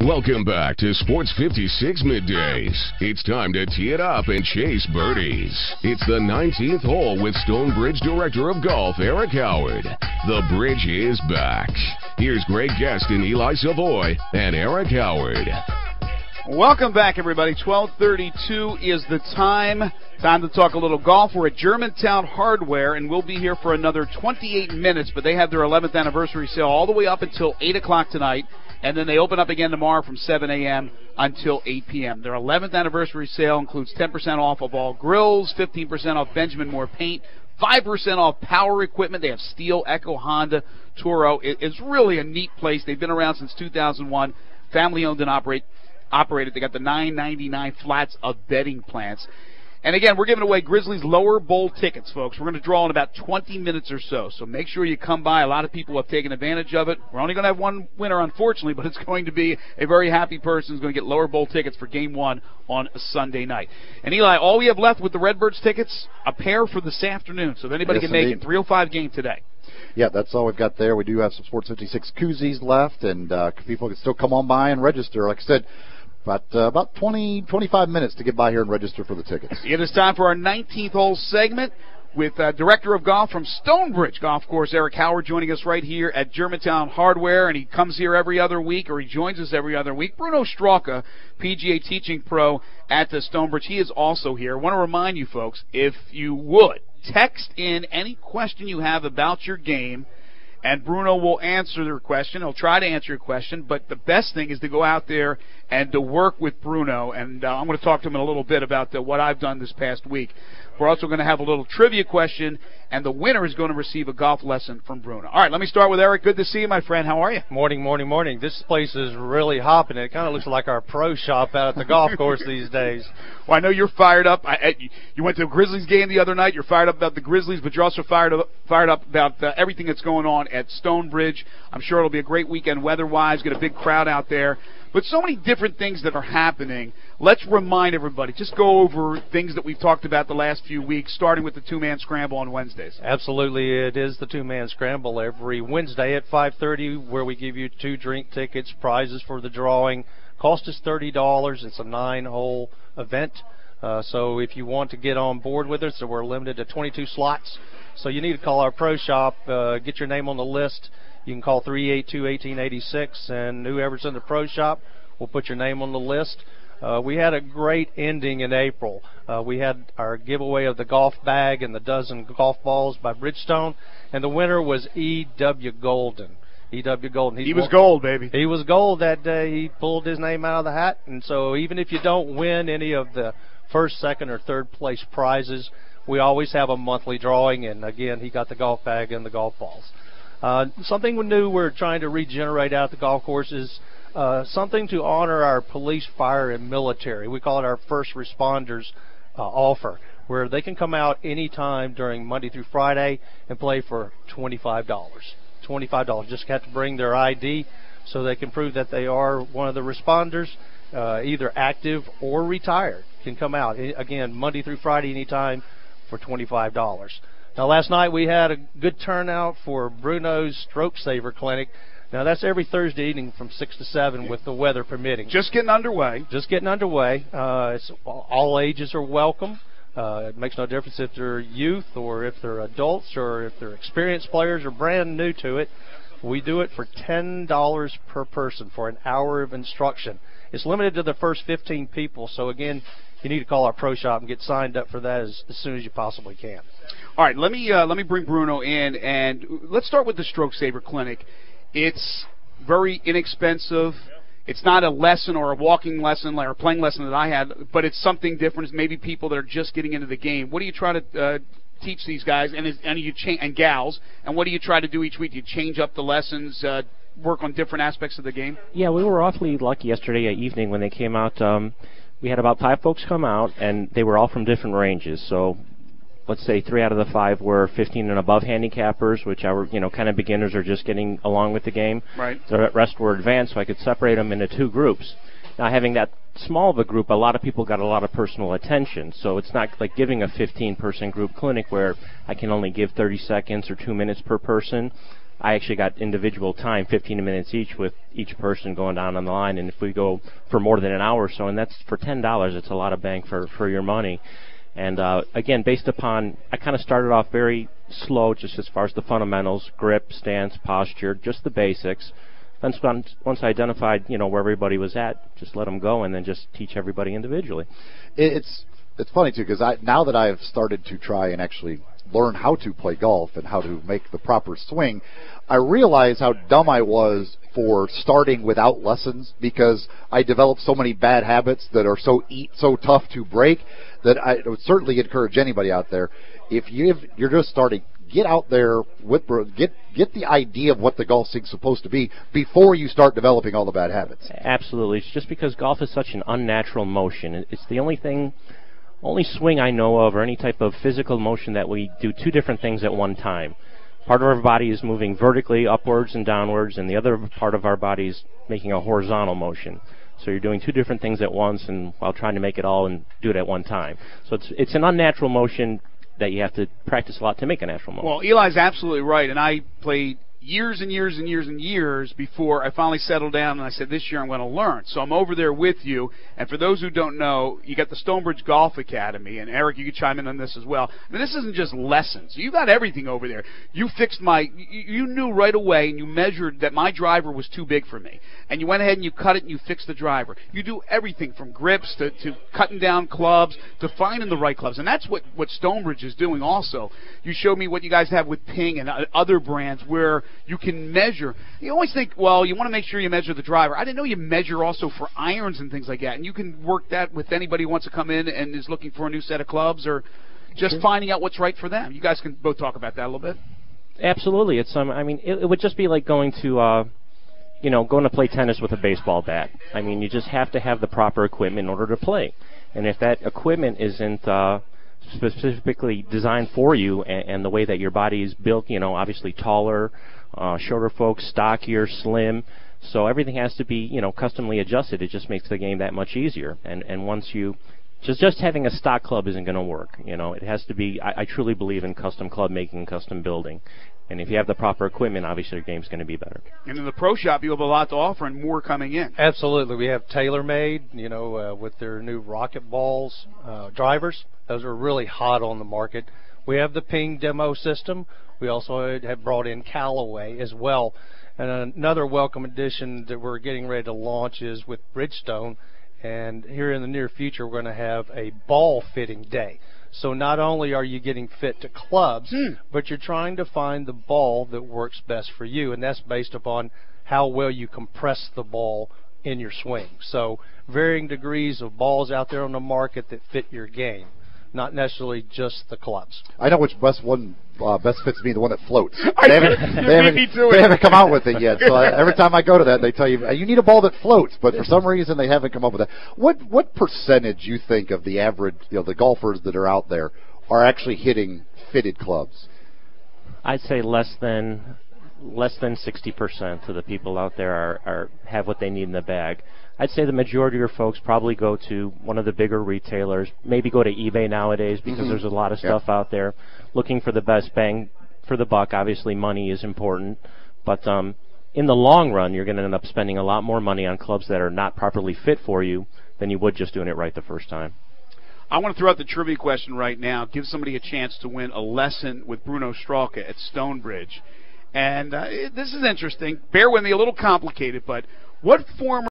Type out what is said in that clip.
Welcome back to Sports 56 Middays. It's time to tee it up and chase birdies. It's the 19th hole with Stonebridge Director of Golf, Eric Howard. The bridge is back. Here's Greg Guest and Eli Savoy and Eric Howard. Welcome back, everybody. 12:32 is the time. Time to talk a little golf. We're at Germantown Hardware, and we'll be here for another 28 minutes, but they have their 11th anniversary sale all the way up until 8 o'clock tonight, and then they open up again tomorrow from 7 a.m. until 8 p.m. Their 11th anniversary sale includes 10% off of all grills, 15% off Benjamin Moore paint, 5% off power equipment. They have Steel, Echo, Honda, Toro. It's really a neat place. They've been around since 2001, family-owned and operated. They got the $9.99 flats of bedding plants. And again, we're giving away Grizzlies lower bowl tickets, folks. We're going to draw in about 20 minutes or so. So make sure you come by. A lot of people have taken advantage of it. We're only going to have one winner, unfortunately, but it's going to be a very happy person who's going to get lower bowl tickets for Game 1 on a Sunday night. And, Eli, all we have left with the Redbirds tickets, a pair for this afternoon. So if anybody can make it, 3:05 game today. Yeah, that's all we've got there. We do have some Sports 56 koozies left, and people can still come on by and register. Like I said, about 25 minutes to get by here and register for the tickets. It is time for our 19th hole segment with Director of Golf from Stonebridge Golf Course, Eric Howard, joining us right here at Germantown Hardware, and he comes here every other week, or he joins us every other week. Bruno Straka, PGA teaching pro at the Stonebridge, he is also here. I want to remind you folks, if you would, text in any question you have about your game, and Bruno will answer your question. He'll try to answer your question, but the best thing is to go out there and to work with Bruno. And I'm going to talk to him in a little bit about what I've done this past week. We're also going to have a little trivia question, and the winner is going to receive a golf lesson from Bruno. All right, let me start with Eric. Good to see you, my friend. How are you? Morning. This place is really hopping. It kind of looks like our pro shop out at the golf course these days. Well, I know you're fired up. You went to a Grizzlies game the other night. You're fired up about the Grizzlies, but you're also fired up about everything that's going on at Stonebridge. I'm sure it'll be a great weekend weather-wise. Get a big crowd out there. But so many different things that are happening. Let's remind everybody, just go over things that we've talked about the last few weeks, starting with the two-man scramble on Wednesdays. Absolutely, it is the two-man scramble every Wednesday at 5:30, where we give you 2 drink tickets, prizes for the drawing. Cost is $30. It's a 9-hole event. So if you want to get on board with us, so we're limited to 22 slots. So you need to call our pro shop, get your name on the list. You can call 382-1886, and whoever's in the pro shop will put your name on the list. We had a great ending in April. We had our giveaway of the golf bag and the dozen golf balls by Bridgestone, and the winner was E.W. Golden. E.W. Golden. He was gold, baby. He was gold that day. He pulled his name out of the hat, and so even if you don't win any of the first, second, or third place prizes, we always have a monthly drawing, and again, he got the golf bag and the golf balls. Something new we're trying to regenerate out at the golf course is something to honor our police, fire, and military. We call it our first responders offer, where they can come out anytime during Monday through Friday and play for $25. $25. Just have to bring their ID so they can prove that they are one of the responders, either active or retired. Can come out, again, Monday through Friday anytime for $25. Now, last night we had a good turnout for Bruno's Stroke Saver Clinic. Now, that's every Thursday evening from 6 to 7 with the weather permitting. Just getting underway. It's, all ages are welcome. It makes no difference if they're youth or if they're adults or if they're experienced players or brand new to it. We do it for $10 per person for an hour of instruction. It's limited to the first 15 people, so again, you need to call our pro shop and get signed up for that as soon as you possibly can. All right, let me bring Bruno in, and let's start with the Stroke Saver Clinic. It's very inexpensive. It's not a lesson or a walking lesson or a playing lesson that I had, but it's something different. It's maybe people that are just getting into the game. What do you try to teach these guys and gals, and what do you try to do each week? Do you change up the lessons, work on different aspects of the game? Yeah, we were awfully lucky yesterday evening when they came out. We had about 5 folks come out, and they were all from different ranges. So let's say 3 out of the 5 were 15 and above handicappers, which are, kind of beginners or just getting along with the game. Right. The rest were advanced, so I could separate them into 2 groups. Now, having that small of a group, a lot of people got a lot of personal attention, so it's not like giving a 15-person group clinic where I can only give 30 seconds or 2 minutes per person. I actually got individual time, 15 minutes each, with each person going down on the line. And if we go for more than an hour or so, and that's for $10, it's a lot of bang for your money. And again, based upon, I kind of started off very slow, just as far as the fundamentals, grip, stance, posture, just the basics. Then once I identified, where everybody was at, just let them go, and then just teach everybody individually. It's funny too, because now that I've started to try and actually learn how to play golf and how to make the proper swing, I realize how dumb I was for starting without lessons, because I developed so many bad habits that are so tough to break, that I would certainly encourage anybody out there, if you're just starting, get out there get the idea of what the golf swing's supposed to be before you start developing all the bad habits. Absolutely. It's just because golf is such an unnatural motion. It's the only swing I know of, or any type of physical motion, that we do two different things at one time. Part of our body is moving vertically upwards and downwards, and the other part of our body is making a horizontal motion. So you're doing two different things at once, and while trying to make it all and do it at one time. So it's an unnatural motion that you have to practice a lot to make a natural motion. Well, Eli's absolutely right, and I played years and years and years and years before I finally settled down, and I said, this year I'm going to learn. So I'm over there with you, and for those who don't know, you got the Stonebridge Golf Academy, and Eric, you can chime in on this as well. I mean, this isn't just lessons. You got everything over there. You fixed you knew right away, and you measured that my driver was too big for me, and you went ahead and you cut it and you fixed the driver. You do everything from grips to cutting down clubs to finding the right clubs, and that's what Stonebridge is doing also. You showed me what you guys have with Ping and other brands where you can measure. You always think, well, you want to make sure you measure the driver. I didn't know you measure also for irons and things like that, and you can work that with anybody who wants to come in and is looking for a new set of clubs, or just finding out what's right for them. You guys can both talk about that a little bit. Absolutely. It's I mean, it would just be like going to play tennis with a baseball bat. I mean, you just have to have the proper equipment in order to play. And if that equipment isn't specifically designed for you, and the way that your body is built, obviously taller, shorter folks, stockier, slim, so everything has to be, customly adjusted. It just makes the game that much easier. And once you just having a stock club isn't going to work. It has to be. I truly believe in custom club making, custom building. And if you have the proper equipment, obviously your game's going to be better. And in the pro shop, you have a lot to offer and more coming in. Absolutely. We have TaylorMade, with their new Rocket Balls drivers. Those are really hot on the market. We have the Ping demo system. We also have brought in Callaway as well. And another welcome addition that we're getting ready to launch is with Bridgestone. And here in the near future, we're going to have a ball fitting day. So not only are you getting fit to clubs, but you're trying to find the ball that works best for you, and that's based upon how well you compress the ball in your swing. So varying degrees of balls out there on the market that fit your game, not necessarily just the clubs. I know which best fits me, the one that floats. They haven't come out with it yet. So every time I go to that, they tell you need a ball that floats, but for some reason they haven't come up with that. What percentage you think of the average, the golfers that are out there are actually hitting fitted clubs? I'd say less than 60% of the people out there have what they need in the bag. I'd say the majority of folks probably go to one of the bigger retailers, maybe go to eBay nowadays, because there's a lot of stuff out there looking for the best bang for the buck. Obviously money is important, but in the long run you're going to end up spending a lot more money on clubs that are not properly fit for you than you would just doing it right the first time. I want to throw out the trivia question right now. Give somebody a chance to win a lesson with Bruno Stralka at Stonebridge. And this is interesting. Bear with me, a little complicated, but what former